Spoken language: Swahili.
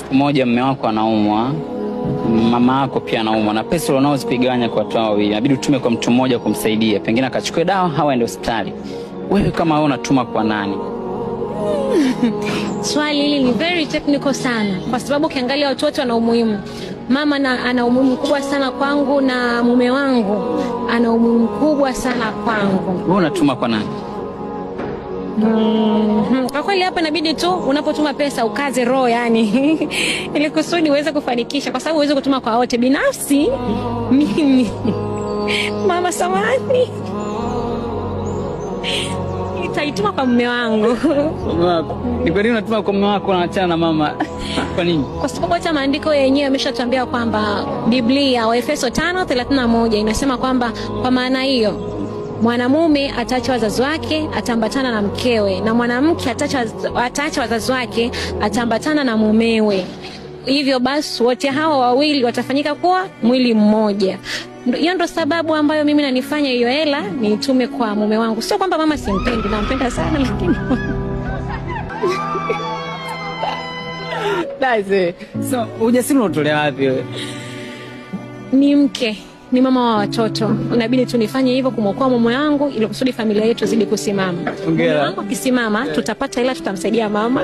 siku moja mume wako anaumwa, mama yako pia anaumwa, na pesa unaweza kuigawanya kwa watu wawili, inabidi utume kwa mtu mmoja kumsaidia, pengine akachukue dawa au aende hospitali. Wewe kama wewe unatuma kwa nani? Swali hili ni very technical sana, kwa sababu ukiangalia watu wote wana umuhimu. Mama ana umuhimu mkubwa sana kwangu, na mume wangu ana umuhimu mkubwa sana kwangu. Wewe unatuma kwa nani? Kwa kweli hapa inabidi tu unapotuma pesa ukaze roho, yani ili kusudi uweze kufanikisha, kwa sababu uweze kutuma kwa wote. Binafsi mimi mama samani nitaituma kwa mume wangu. Mume wako? Ni kwa nini unatuma kwa mume wako na achana na mama? Kwa nini? Kwa sababu hata maandiko yenyewe yameshatuambia kwamba Biblia Waefeso 5:31 inasema kwamba kwa maana hiyo mwanamume ataacha wazazi wake ataambatana na mkewe, na mwanamke ataacha wazazi wake ataambatana na mumewe. Hivyo basi wote hawa wawili watafanyika kuwa mwili mmoja. Hiyo ndo sababu ambayo mimi nanifanya hiyo hela niitume kwa mume wangu. Sio kwamba mama simpendi, nampenda sana, lakini Daise. So, ujasiri unatolea wapi wewe? Ni mke, ni mama wa watoto. Inabidi tu nifanye hivyo kumwokoa mume wangu ili kusudi familia yetu zidi kusimama. Mume wangu akisimama tutapata hela, tutamsaidia mama.